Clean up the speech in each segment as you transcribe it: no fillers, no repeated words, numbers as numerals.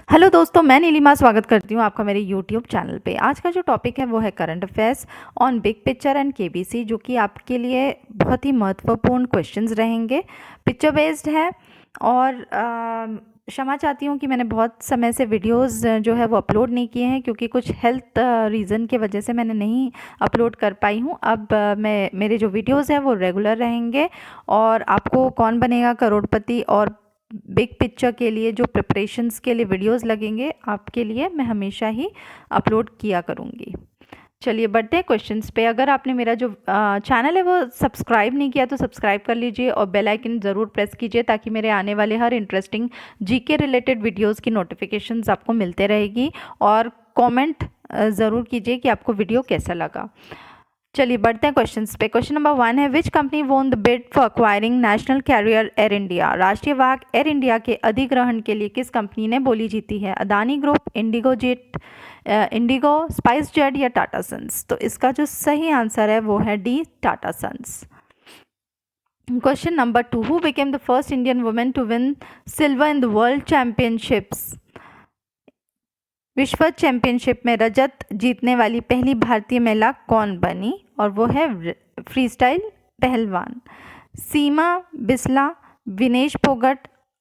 Hello दोस्तों, मैं नीलिमा स्वागत करती हूँ आपका मेरे यूट्यूब चैनल पे। आज का जो टॉपिक है वो है current affairs on big picture and KBC, जो कि आपके लिए बहुत ही महत्वपूर्ण क्वेश्चंस रहेंगे। पिक्चर बेस्ड है और क्षमा चाहती हूँ कि मैंने बहुत समय से वीडियोस जो है वो अपलोड नहीं किए हैं, क्योंकि कुछ हेल्थ रीज़न की वजह से मैंने नहीं अपलोड कर पाई हूँ। अब मेरे जो वीडियोस हैं वो रेगुलर रहेंगे और आपको कौन बनेगा करोड़पति और बिग पिक्चर के लिए जो प्रिपरेशंस के लिए वीडियोस लगेंगे आपके लिए मैं हमेशा ही अपलोड किया करूँगी। चलिए बढ़ते हैं क्वेश्चंस पे। अगर आपने मेरा जो चैनल है वो सब्सक्राइब नहीं किया तो सब्सक्राइब कर लीजिए और बेल आइकन ज़रूर प्रेस कीजिए, ताकि मेरे आने वाले हर इंटरेस्टिंग जीके रिलेटेड वीडियोस की नोटिफिकेशंस आपको मिलते रहेगी। और कमेंट ज़रूर कीजिए कि आपको वीडियो कैसा लगा। चलिए बढ़ते हैं क्वेश्चंस पे। क्वेश्चन नंबर 1 है, which company won the bid for acquiring national carrier Air India? राष्ट्रीय वाहक एयर इंडिया के अधिग्रहण के लिए किस कंपनी ने बोली जीती है? Adani group, Indigo jet, Indigo, spice jet या टाटा सन्स? तो इसका जो सही आंसर है वो है D, Tata Sons. Question number 2, who became the first Indian women to win silver in the world championships? विश्व चैंपियनशिप में रजत जीतने वाली पहली भारतीय महिला कौन बनी? और वो है फ्रीस्टाइल पहलवान। सीमा बिस्ला, विनेश फोगट,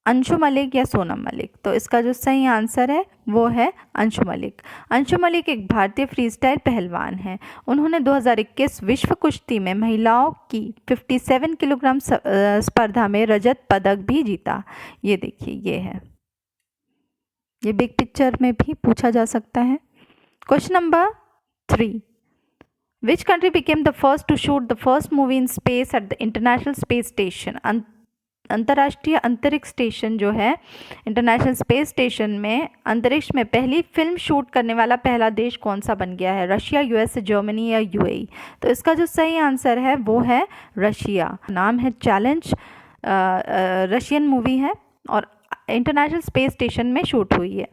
अंशु मलिक या सोनम मलिक? तो इसका जो सही आंसर है वो है अंशु मलिक। अंशु मलिक एक भारतीय फ्रीस्टाइल पहलवान हैं। उन्होंने 2021 विश्व कुश्ती में महिलाओं की 57 किलोग्राम स्पर्धा में रजत पदक भी जीता। ये देखिए, ये है, ये बिग पिक्चर में भी पूछा जा सकता है। Question number 3, which country became the first to shoot the first movie in space at the international space station? अंतर्राष्ट्रीय अंतरिक्ष स्टेशन जो है, इंटरनेशनल स्पेस स्टेशन में अंतरिक्ष में पहली फिल्म शूट करने वाला पहला देश कौन सा बन गया है? रशिया, यूएस, जर्मनी या यूएई? तो इसका जो सही आंसर है वो है रशिया। नाम है चैलेंज, रशियन मूवी है और इंटरनेशनल स्पेस स्टेशन में शूट हुई है।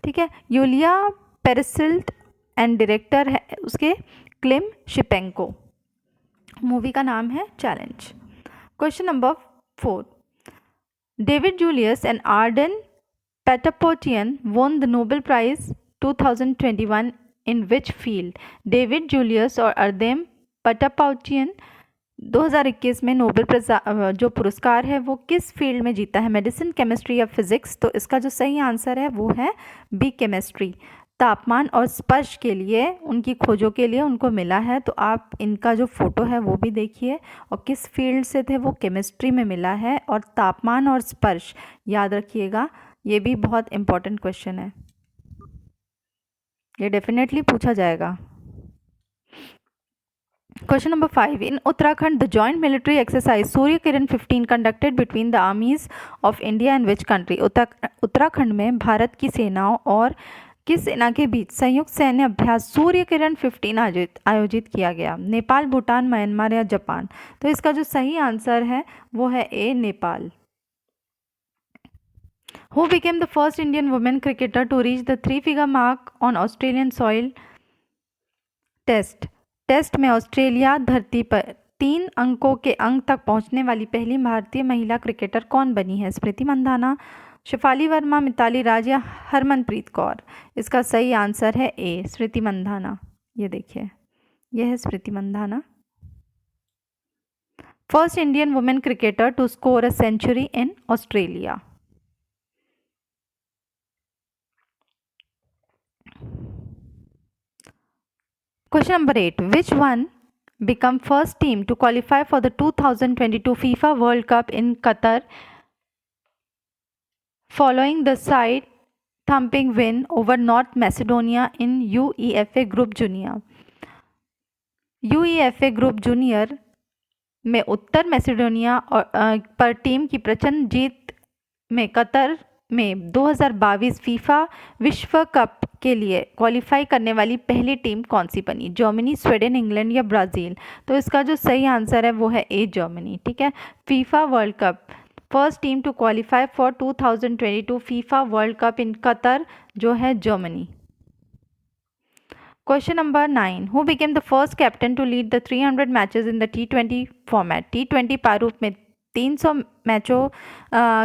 ठीक है, यूलिया पेरेसिल्ट एंड डायरेक्टर है उसके क्लिम शिपेंको। मूवी का नाम है challenge. Question number 4, David Julius and Ardem Patapoutian won the Nobel Prize 2021 in which field? David Julius और अर्देम पेटापोटियन 2021 में नोबेल जो पुरस्कार है वो किस फील्ड में जीता है? मेडिसिन, केमिस्ट्री या फिजिक्स? तो इसका जो सही आंसर है वो है बी, केमिस्ट्री। तापमान और स्पर्श के लिए उनकी खोजों के लिए उनको मिला है। तो आप इनका जो फोटो है वो भी देखिए, और किस फील्ड से थे वो केमिस्ट्री में मिला है। और तापमान और स्पर्श याद रखिएगा, ये भी बहुत इंपॉर्टेंट क्वेश्चन है, ये डेफिनेटली पूछा जाएगा। Question number 5. In Uttarakhand, the joint military exercise Surya Kiran 15 conducted between the armies of India and which country? Uttarakhand में भारत की सेनाओं और किस सेना के बीच संयुक्त सैन्य अभ्यास सूर्य किरण 15 आयोजित किया गया? नेपाल, भूटान, म्यांमार या जापान? तो इसका जो सही आंसर है वो है ए, Nepal. Who became the first Indian women cricketer to reach the 3-figure mark on Australian soil? Test में ऑस्ट्रेलिया धरती पर 3 अंकों के अंक तक पहुंचने वाली पहली भारतीय महिला क्रिकेटर कौन बनी है? स्मृति मंधाना, शेफाली वर्मा, मिताली राज या हरमनप्रीत कौर? इसका सही आंसर है ए, स्मृति मंधाना। ये देखिए, यह है Smriti Mandhana. First Indian women cricketer to score a century in Australia. Question number 8. Which one become first team to qualify for the 2022 FIFA World Cup in Qatar following the side-thumping win over North Macedonia in UEFA Group Junior? UEFA Group Junior में उत्तर मैसेडोनिया पर team की प्रचंड जीत में Qatar में 2022 FIFA विश्व cup के लिए qualify करने वाली पहली टीम कौन सी बनी? जर्मनी, स्वीडन, इंग्लैंड या ब्राज़ील? तो इसका जो सही आंसर है वो है ए, जर्मनी। ठीक है, FIFA world cup first team to qualify for 2022 FIFA world cup in Qatar जो है Germany. Question number 9. Who became the first captain to lead the 300 matches in the T20 format? T20 प्रारूप में 300 मैचों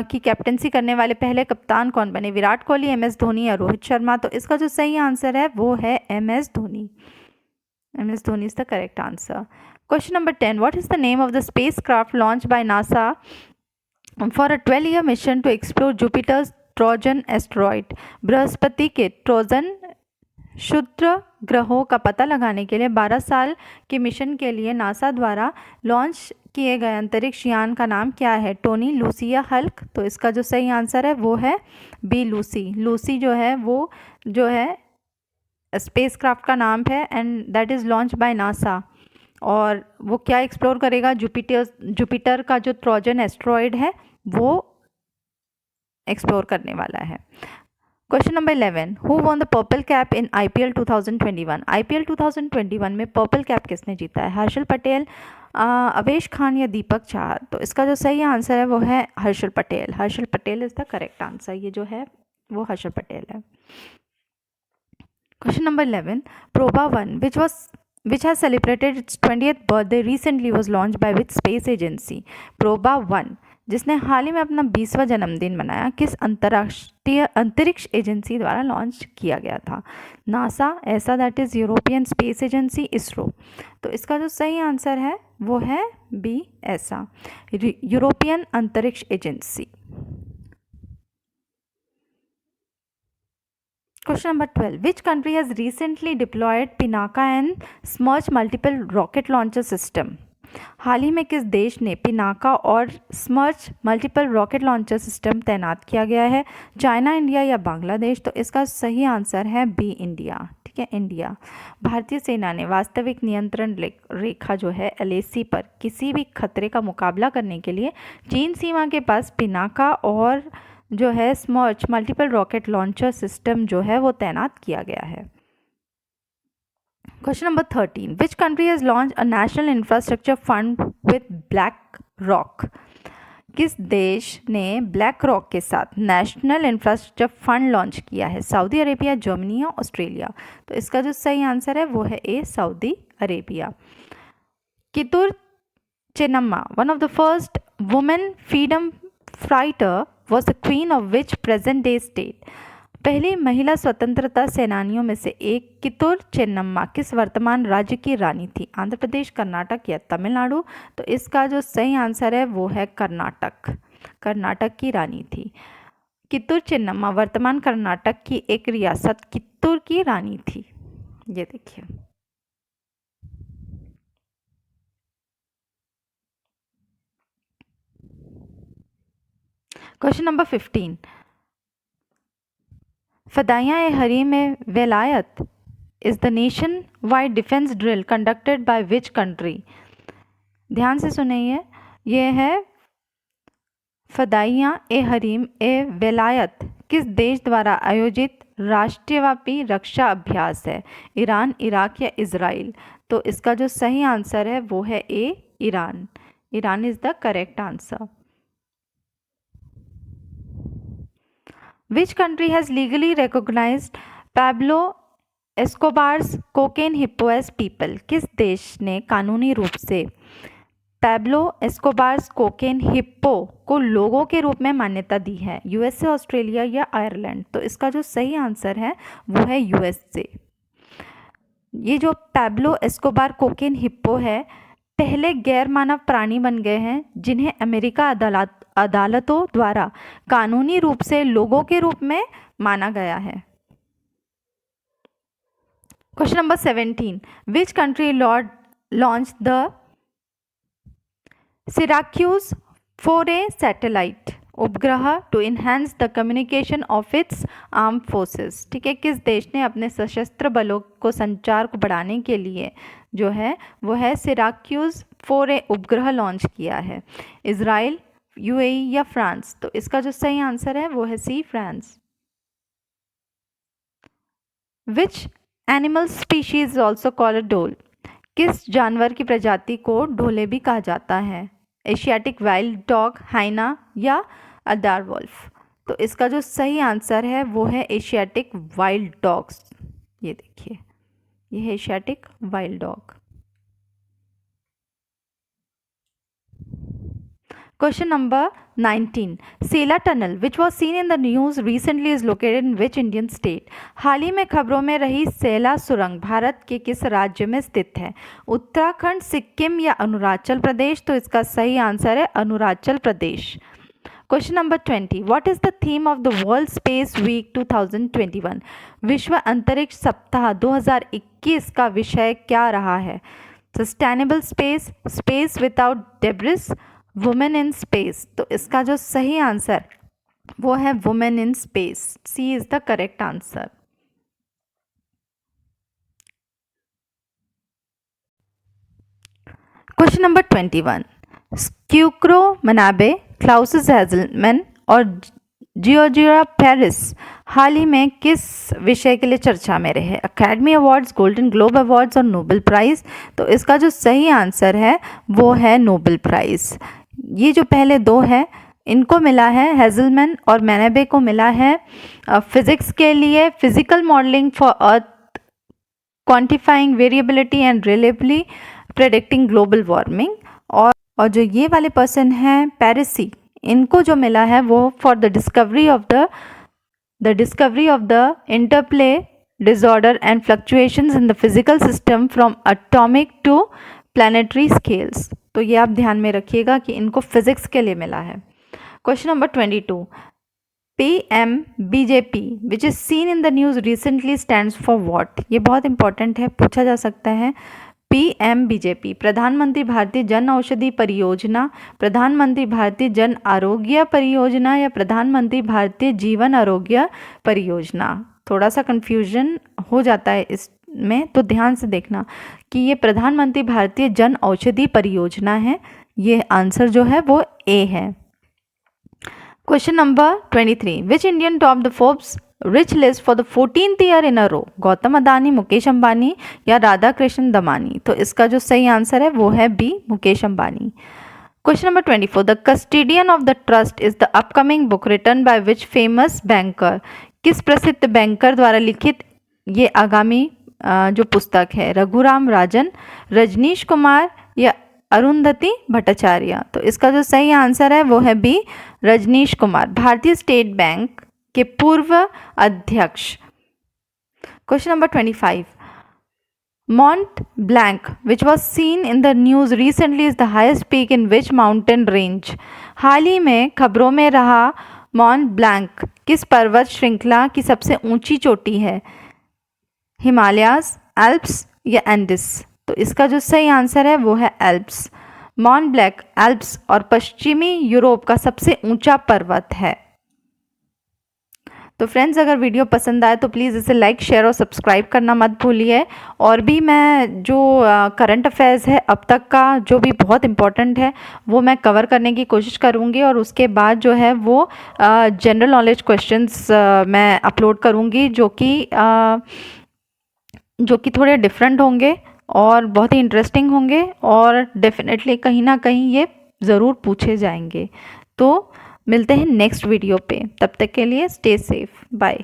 की captaincy करने वाले पहले कप्तान कौन बने? विराट कोहली, MS धोनी या रोहित शर्मा? तो इसका जो सही आंसर है वो है MS Dhoni. MS Dhoni is the correct answer. Question number 10. What is the name of the spacecraft launched by NASA for a 12-year mission to explore Jupiter's Trojan asteroid? Brihaspati के ट्रोजन क्षुद्र ग्रहों का पता लगाने के लिए 12 साल के मिशन के लिए नासा द्वारा लॉन्च किए गए अंतरिक्ष यान का नाम क्या है? टोनी, लूसी या हल्क? तो इसका जो सही आंसर है वो है बी, लूसी। लूसी जो है वो जो है स्पेसक्राफ्ट का नाम है and that is launch by NASA. और वो क्या एक्सप्लोर करेगा? जुपिटर का जो ट्रोजन एस्ट्रॉयड है वो एक्सप्लोर करने वाला है। Question number 11. Who won the purple cap in IPL 2021? IPL 2021 में पर्पल कैप किसने जीता है? हर्षल पटेल, अवेश खान या दीपक चाहर? तो इसका जो सही आंसर है वो है Harshal Patel. Harshal Patel is the correct answer. ये जो है वो हर्षल पटेल है। Question number 11. Proba 1, which has celebrated its 20th birthday recently, was launched by which space agency? Proba 1 जिसने हाल ही में अपना 20वां जन्मदिन मनाया किस अंतर्राष्ट्रीय अंतरिक्ष एजेंसी द्वारा लॉन्च किया गया था? नासा, ऐसा that is European space agency, ISRO? तो इसका जो सही आंसर है वो है बी, ऐसा, यूरोपियन अंतरिक्ष agency. Question number 12. Which country has recently deployed Pinaka and Smerch multiple rocket launcher system? हाल ही में किस देश ने पिनाका और स्मर्च मल्टीपल रॉकेट लॉन्चर सिस्टम तैनात किया गया है? चाइना, इंडिया या बांग्लादेश? तो इसका सही आंसर है बी, इंडिया। ठीक है, इंडिया। भारतीय सेना ने वास्तविक नियंत्रण रेखा जो है LAC पर किसी भी खतरे का मुकाबला करने के लिए चीन सीमा के पास पिनाका और जो है स्मर्च मल्टीपल रॉकेट लॉन्चर सिस्टम जो है वो तैनात किया गया है। Question number 13. Which country has launch a national infrastructure fund with black rock? किस देश ने ब्लैक रॉक के साथ नेशनल इंफ्रास्ट्रक्चर फंड लॉन्च किया है? सऊदी अरेबिया, जर्मनी या ऑस्ट्रेलिया? तो इसका जो सही आंसर है वो है A, Saudi Arabia. Kittur Chennamma, one of the first women freedom fighter, was the queen of which present day state? पहली महिला स्वतंत्रता सेनानियों में से एक कितुर चेन्नम्मा किस वर्तमान राज्य की रानी थी? आंध्र प्रदेश, कर्नाटक या तमिलनाडु? तो इसका जो सही आंसर है वो है कर्नाटक। कर्नाटक की रानी थी। कितुर चेन्नम्मा वर्तमान कर्नाटक की एक रियासत कित्तूर की रानी थी। ये देखिए। Question number 15. फदाइयाँ-ए-हरीम में Velayat is the nation wide defence drill conducted by which country? ध्यान से सुनिए, ये है फदाइयाँ-ए-हरीम ए वेलायत किस देश द्वारा आयोजित राष्ट्रव्यापी रक्षा अभ्यास है? ईरान, इराक या इजराइल? तो इसका जो सही आंसर है वो है A, Iran. Iran is the correct answer. Which country has legally recognized Pablo Escobar's cocaine hippo as people? किस देश ने कानूनी रूप से पैब्लो एस्कोबार्स कोकेन हिप्पो को लोगों के रूप में मान्यता दी है? USA, ऑस्ट्रेलिया या आयरलैंड? तो इसका जो सही आंसर है वो है USA। ये जो पैब्लो एस्कोबार कोकेन हिप्पो है पहले गैर मानव प्राणी बन गए हैं जिन्हें अमेरिका अदालतों द्वारा कानूनी रूप से लोगों के रूप में माना गया है। Question number 17. Which country launch the Syracuse 4A satellite उपग्रह to enhance the communication of its arm forces? ठीक है, किस देश ने अपने सशस्त्र बलों को संचार को बढ़ाने के लिए जो है वो है सिराक्यूज 4A उपग्रह लॉन्च किया है? इजराइल, UAE या फ्रांस? तो इसका जो सही आंसर है वो है C, France. Which animal species also called dhole? किस जानवर की प्रजाति को ढोले भी कहा जाता है? एशियाटिक वाइल्ड डॉग, हाइना या अडारवोल्फ? तो इसका जो सही आंसर है वो है एशियाटिक वाइल्ड डॉग्स। ये देखिए, ये है Asiatic wild dog. Question number 19. Sela tunnel which was seen in the news recently is located in which Indian state? हाल ही में खबरों में रही सेला सुरंग भारत के किस राज्य में स्थित है? उत्तराखंड, सिक्किम या अरुणाचल प्रदेश? तो इसका सही आंसर है Arunachal Pradesh. Question number 20. What is the theme of the world space week 2021? विश्व अंतरिक्ष सप्ताह 2021 का विषय क्या रहा है? Sustainable space, space without debris, women in space? तो इसका जो सही आंसर वो है women in space. C is the correct answer. Question number 21. Syukuro Manabe, Klaus हैजलमैन और जियोर्जिया पेरिस हाल ही में किस विषय के लिए चर्चा में रहे? Academy awards, golden globe awards और नोबेल प्राइज़? तो इसका जो सही आंसर है वो है नोबेल प्राइज़। ये जो पहले दो है इनको मिला है, हैजलमैन और मैनेबे को मिला है फिजिक्स के लिए, physical modelling for earth, quantifying variability and reliably predicting global warming. और जो ये वाले पर्सन हैं पेरिसी, इनको जो मिला है वो for the discovery of the interplay disorder and fluctuations in the physical system from atomic to planetary scales. तो ये आप ध्यान में रखिएगा कि इनको फिजिक्स के लिए मिला है। Question number 22. PMBJP which is seen in the news recently stands for what? ये बहुत इंपॉर्टेंट है, पूछा जा सकता है। PMBJP प्रधानमंत्री भारतीय जन औषधि परियोजना, प्रधानमंत्री भारतीय जन आरोग्य परियोजना या प्रधानमंत्री भारतीय जीवन आरोग्य परियोजना? थोड़ा सा कंफ्यूजन हो जाता है इसमें, तो ध्यान से देखना कि ये प्रधानमंत्री भारतीय जन औषधि परियोजना है। ये आंसर जो है वो ए है। Question number 23. Which Indian top the Forbes rich list for the 14th year in a row? Gautam Adani, Mukesh Ambani या राधा कृष्ण दमानी? तो इसका जो सही आंसर है वो है B, Mukesh Ambani. Question number 24. The custodian of the trust is the upcoming book written by which famous banker? किस प्रसिद्ध बैंकर द्वारा लिखित ये आगामी जो पुस्तक है? रघुराम राजन, रजनीश कुमार या अरुंधति भट्टाचार्य? तो इसका जो सही आंसर है वो है बी, रजनीश कुमार, भारतीय स्टेट बैंक के पूर्व अध्यक्ष। Question number 25. Mont Blanc which was seen in the news recently is the highest peak in which mountain range? हाल ही में खबरों में रहा मॉन्ट ब्लैंक किस पर्वत श्रृंखला की सबसे ऊंची चोटी है? हिमालयाज, एल्प्स या एंडिस? तो इसका जो सही आंसर है वो है एल्प्स। मॉन्ट ब्लैंक एल्प्स और पश्चिमी यूरोप का सबसे ऊंचा पर्वत है। तो फ्रेंड्स, अगर वीडियो पसंद आए तो प्लीज़ इसे लाइक, शेयर और सब्सक्राइब करना मत भूलिए। और भी मैं जो करंट अफेयर्स है अब तक का जो भी बहुत इम्पोर्टेंट है वो मैं कवर करने की कोशिश करूँगी, और उसके बाद जो है वो जनरल नॉलेज क्वेश्चंस मैं अपलोड करूँगी जो कि थोड़े डिफरेंट होंगे और बहुत ही इंटरेस्टिंग होंगे, और डेफिनेटली कहीं ना कहीं ये ज़रूर पूछे जाएंगे। तो मिलते हैं नेक्स्ट वीडियो पे, तब तक के लिए स्टे सेफ, बाय।